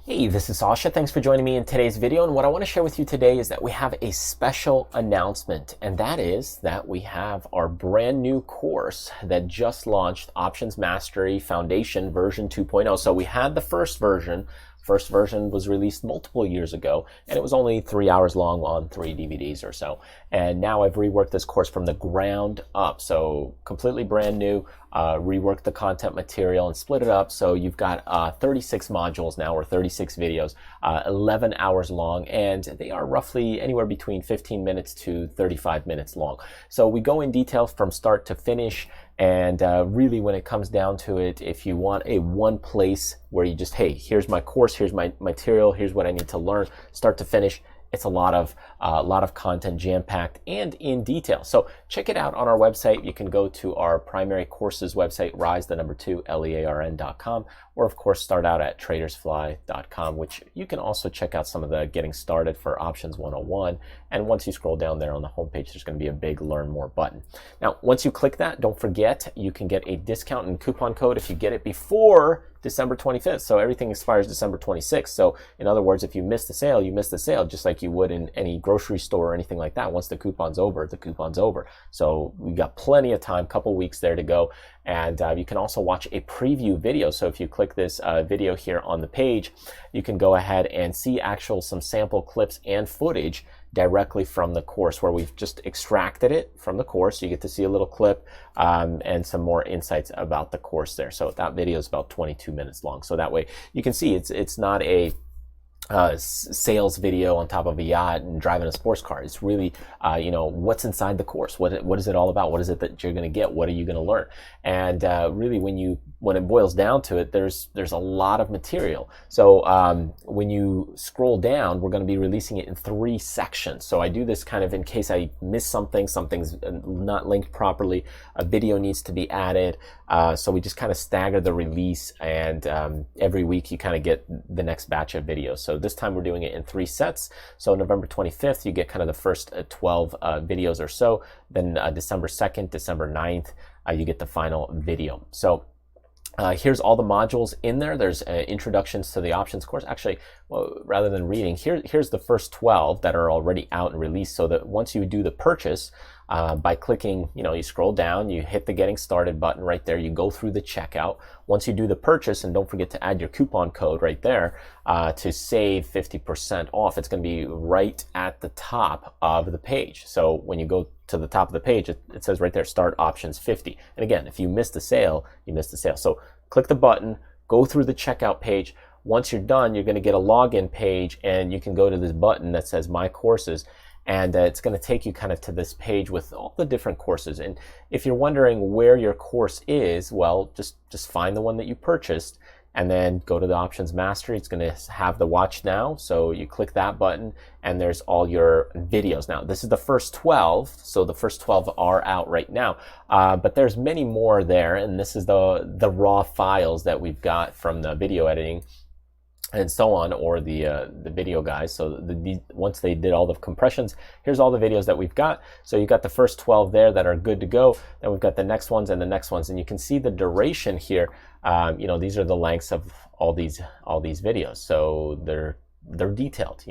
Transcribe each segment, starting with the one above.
Hey, this is Sasha. Thanks for joining me in today's video. And what I want to share with you today is that we have a special announcement, and that is that we have our brand new course that just launched, Options Mastery Foundation version 2.0. So we had the first version. First version was released multiple years ago, and it was only 3 hours long on 3 DVDs or so. And now I've reworked this course from the ground up. So completely brand new, reworked the content material and split it up. So you've got 36 modules now, or 36 videos, 11 hours long, and they are roughly anywhere between 15 minutes to 35 minutes long. So we go in detail from start to finish. And really, when it comes down to it, if you want a one place where you just, hey, here's my course, here's my material, here's what I need to learn, start to finish, it's a lot of content, jam-packed and in detail. So check it out on our website. You can go to our primary courses website, rise2learn.com, or of course start out at tradersfly.com, which you can also check out some of the getting started for Options 101. And once you scroll down there on the homepage, there's going to be a big Learn More button. Now, once you click that, don't forget you can get a discount and coupon code if you get it before December 25th. So everything expires December 26th. So in other words, if you miss the sale, you miss the sale, just like you would in any grocery store or anything like that. Once the coupon's over, the coupon's over. So we got plenty of time, couple weeks there to go. And you can also watch a preview video. So if you click this video here on the page, you can go ahead and see some sample clips and footage directly from the course, where we've just extracted it from the course. You get to see a little clip and some more insights about the course there. So that video is about 22 minutes long. So that way you can see it's not a sales video on top of a yacht and driving a sports car. It's really, what's inside the course. What is it all about? What is it that you're going to get? What are you going to learn? And really, when it boils down to it, there's a lot of material. So when you scroll down, we're going to be releasing it in 3 sections. So I do this kind of in case I miss something, something's not linked properly, a video needs to be added. So we just kind of stagger the release, and every week you kind of get the next batch of videos. So this time we're doing it in 3 sets. So November 25th, you get kind of the first 12 videos or so. Then December 2nd, December 9th, you get the final video. So here's all the modules in there. There's introductions to the options course. Actually, well, rather than reading, here's the first 12 that are already out and released, so that once you do the purchase, by clicking, you scroll down, you hit the getting started button right there, you go through the checkout. Once you do the purchase, and don't forget to add your coupon code right there to save 50% off, it's going to be right at the top of the page. So when you go to the top of the page, it says right there, start options 50. And again, if you miss the sale, you miss the sale. So click the button, go through the checkout page. Once you're done, you're going to get a login page, and you can go to this button that says My Courses. And it's going to take you kind of to this page with all the different courses. And if you're wondering where your course is, well, just find the one that you purchased and then go to the Options Mastery. It's going to have the Watch Now. So you click that button, and there's all your videos. Now, this is the first 12. So the first 12 are out right now. But there's many more there. And this is the raw files that we've got from the video editing and so on, or the video guys. So once they did all the compressions, here's all the videos that we've got. So you've got the first 12 there that are good to go. Then we've got the next ones and the next ones, and you can see the duration here. These are the lengths of all these videos. So they're detailed,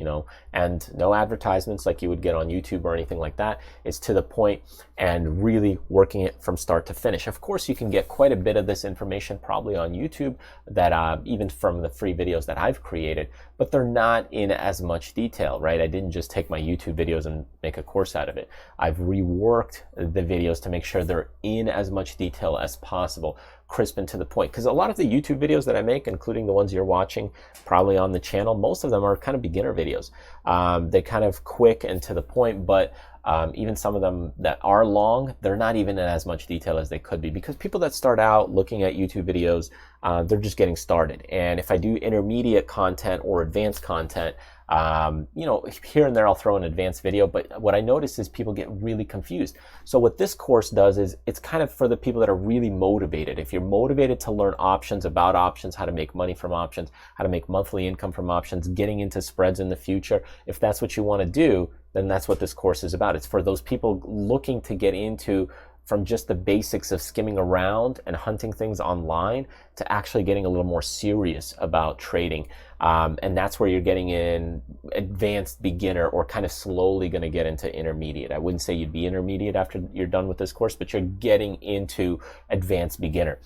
and no advertisements like you would get on YouTube or anything like that. It's to the point and really working it from start to finish. Of course, you can get quite a bit of this information probably on YouTube, that even from the free videos that I've created, but they're not in as much detail, right? I didn't just take my YouTube videos and make a course out of it. I've reworked the videos to make sure they're in as much detail as possible, crisp and to the point. Because a lot of the YouTube videos that I make, including the ones you're watching probably on the channel, most of them are kind of beginner videos. They kind of quick and to the point, but even some of them that are long, they're not even in as much detail as they could be, because people that start out looking at YouTube videos, they're just getting started. And if I do intermediate content or advanced content, here and there I'll throw an advanced video, but what I notice is people get really confused. So what this course does is it's kind of for the people that are really motivated. If you're motivated to learn options, about options, how to make money from options, how to make monthly income from options, getting into spreads in the future, if that's what you want to do, then that's what this course is about. It's for those people looking to get into from just the basics of skimming around and hunting things online to actually getting a little more serious about trading. And that's where you're getting in advanced beginner, or kind of slowly going to get into intermediate. I wouldn't say you'd be intermediate after you're done with this course, but you're getting into advanced beginner.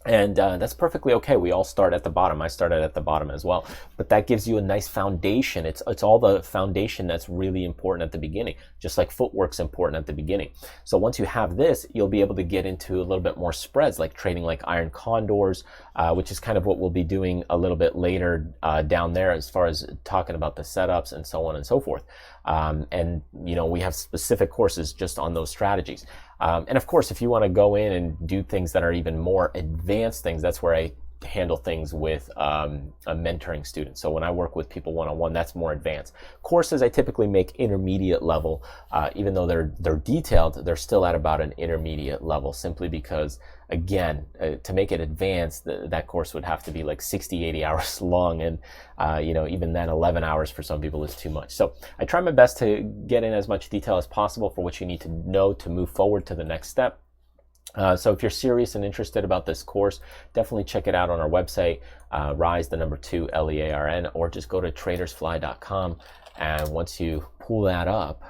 And that's perfectly okay. We all start at the bottom. I started at the bottom as well. But that gives you a nice foundation. It's all the foundation that's really important at the beginning, just like footwork's important at the beginning. So once you have this, you'll be able to get into a little bit more spreads, like trading like iron condors, which is kind of what we'll be doing a little bit later down there, as far as talking about the setups and so on and so forth. And we have specific courses just on those strategies. And of course, if you want to go in and do things that are even more advanced things, that's where I handle things with mentoring students. So when I work with people one-on-one, that's more advanced. Courses I typically make intermediate level, even though they're detailed, they're still at about an intermediate level, simply because, again, to make it advanced, that course would have to be like 60, 80 hours long. And, even then 11 hours for some people is too much. So I try my best to get in as much detail as possible for what you need to know to move forward to the next step. So if you're serious and interested about this course, definitely check it out on our website, Rise, the number 2, LEARN, or just go to tradersfly.com. And once you pull that up,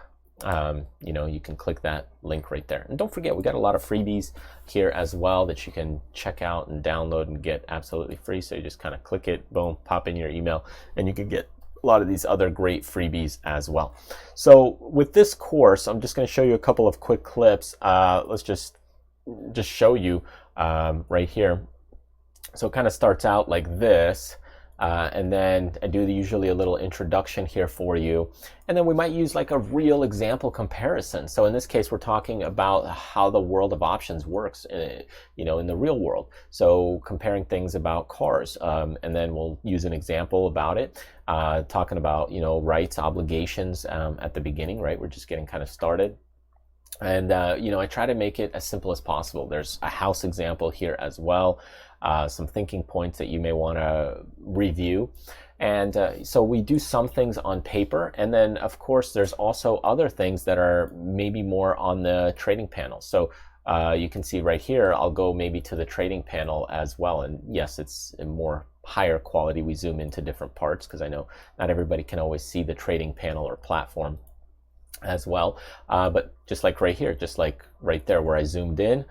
you can click that link right there. And don't forget, we got a lot of freebies here as well that you can check out and download and get absolutely free. So you just kind of click it, boom, pop in your email, and you can get a lot of these other great freebies as well. So with this course, I'm just going to show you a couple of quick clips. Let's just show you right here. So it kind of starts out like this, and then I do usually a little introduction here for you, and then we might use like a real example comparison. So in this case, we're talking about how the world of options works, in the real world. So comparing things about cars, and then we'll use an example about it, talking about rights, obligations at the beginning. Right, we're just getting kind of started. And, I try to make it as simple as possible. There's a house example here as well, some thinking points that you may want to review. And so we do some things on paper. And then, of course, there's also other things that are maybe more on the trading panel. So you can see right here, I'll go maybe to the trading panel as well. And yes, it's a more higher quality. We zoom into different parts because I know not everybody can always see the trading panel or platform as well, but just like right here, just like right there where I zoomed in,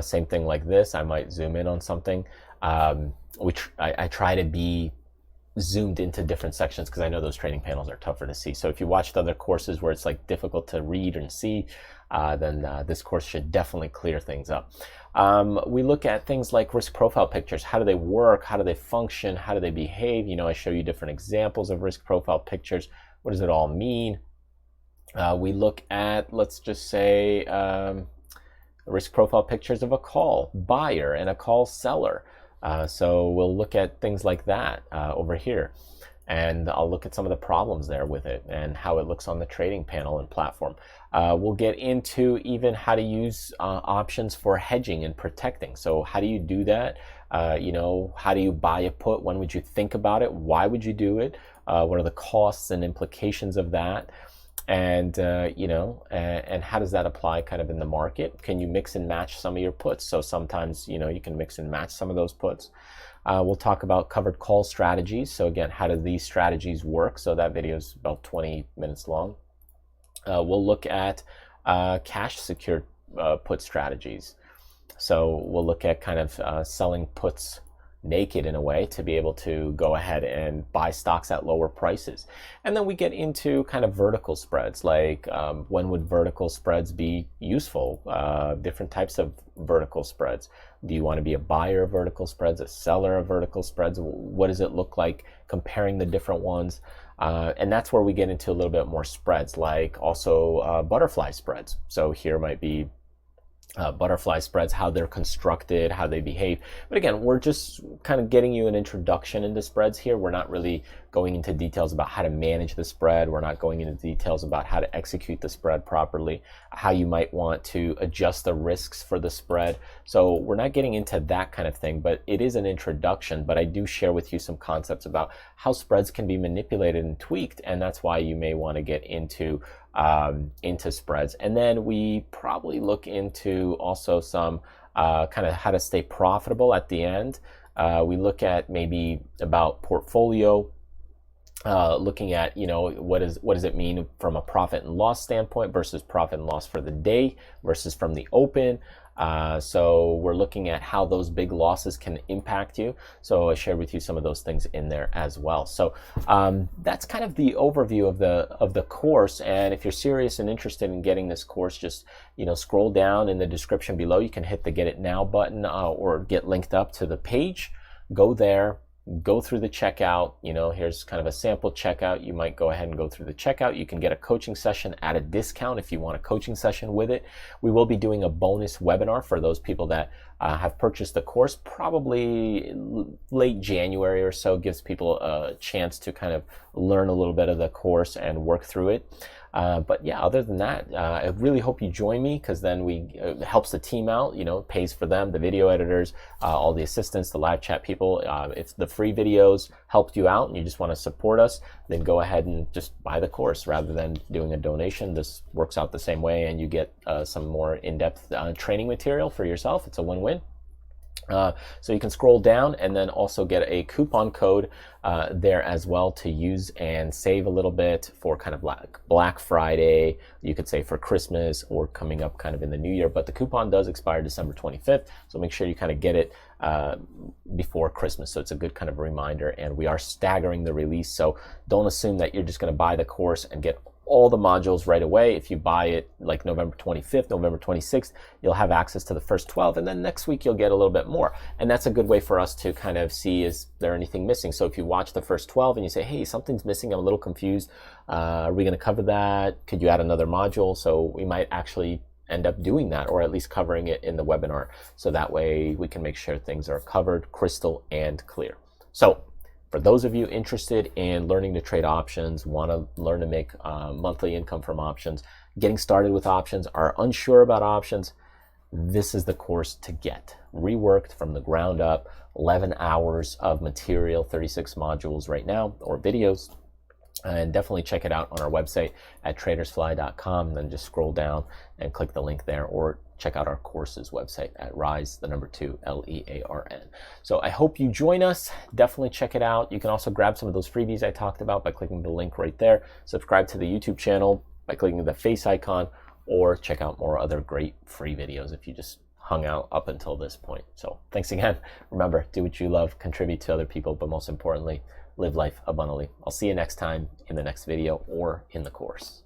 same thing like this, I might zoom in on something, which I try to be zoomed into different sections because I know those trading panels are tougher to see. So if you watched other courses where it's like difficult to read and see, then this course should definitely clear things up. We look at things like risk profile pictures. How do they work? How do they function? How do they behave? I show you different examples of risk profile pictures. What does it all mean? We look at, let's just say, risk profile pictures of a call buyer and a call seller. So we'll look at things like that over here. And I'll look at some of the problems there with it and how it looks on the trading panel and platform. We'll get into even how to use options for hedging and protecting. So how do you do that? How do you buy a put? When would you think about it? Why would you do it? What are the costs and implications of that? And and how does that apply kind of in the market? Can you mix and match some of your puts? So sometimes, you can mix and match some of those puts. We'll talk about covered call strategies. So again, how do these strategies work? So that video is about 20 minutes long. We'll look at cash secured put strategies. So we'll look at kind of selling puts naked in a way to be able to go ahead and buy stocks at lower prices. And then we get into kind of vertical spreads, like when would vertical spreads be useful? Different types of vertical spreads. Do you want to be a buyer of vertical spreads, a seller of vertical spreads? What does it look like comparing the different ones? And that's where we get into a little bit more spreads, like also butterfly spreads. So here might be butterfly spreads, how they're constructed, how they behave. But again, we're just kind of getting you an introduction into spreads here. We're not really going into details about how to manage the spread. We're not going into details about how to execute the spread properly, how you might want to adjust the risks for the spread. So we're not getting into that kind of thing, but it is an introduction. But I do share with you some concepts about how spreads can be manipulated and tweaked, and that's why you may want to get into into spreads. And then we probably look into also some kind of how to stay profitable at the end. We look at maybe about portfolio, looking at, what does it mean from a profit and loss standpoint versus profit and loss for the day versus from the open. So we're looking at how those big losses can impact you. So I shared with you some of those things in there as well. So that's kind of the overview of the course. And if you're serious and interested in getting this course, just scroll down in the description below. You can hit the Get It Now button or get linked up to the page. Go there. Go through the checkout. Here's kind of a sample checkout. You might go ahead and go through the checkout. You can get a coaching session at a discount if you want a coaching session with it. We will be doing a bonus webinar for those people that have purchased the course, probably late January or so. Gives people a chance to kind of learn a little bit of the course and work through it. But yeah, other than that, I really hope you join me, because then it helps the team out, pays for them, the video editors, all the assistants, the live chat people. If the free videos helped you out and you just want to support us, then go ahead and just buy the course rather than doing a donation. This works out the same way, and you get some more in-depth training material for yourself. It's a win-win. So you can scroll down and then also get a coupon code there as well to use and save a little bit for kind of Black Friday. You could say for Christmas or coming up kind of in the new year, but the coupon does expire December 25th. So make sure you kind of get it before Christmas. So it's a good kind of reminder, and we are staggering the release. So don't assume that you're just going to buy the course and get all the modules right away. If you buy it like November 25th, November 26th, you'll have access to the first 12, and then next week you'll get a little bit more. And that's a good way for us to kind of see, is there anything missing? So if you watch the first 12 and you say, hey, something's missing, I'm a little confused, are we going to cover that? Could you add another module? So we might actually end up doing that, or at least covering it in the webinar. So that way we can make sure things are covered, crystal and clear. So for those of you interested in learning to trade options, want to learn to make monthly income from options, getting started with options, are unsure about options, this is the course to get. Reworked from the ground up, 11 hours of material, 36 modules right now, or videos. And definitely check it out on our website at tradersfly.com. Then just scroll down and click the link there, or check out our courses website at Rise, the number 2, LEARN. So I hope you join us. Definitely check it out. You can also grab some of those freebies I talked about by clicking the link right there. Subscribe to the YouTube channel by clicking the face icon, or check out more other great free videos if you just hung out up until this point. So thanks again. Remember, do what you love, contribute to other people, but most importantly, live life abundantly. I'll see you next time in the next video or in the course.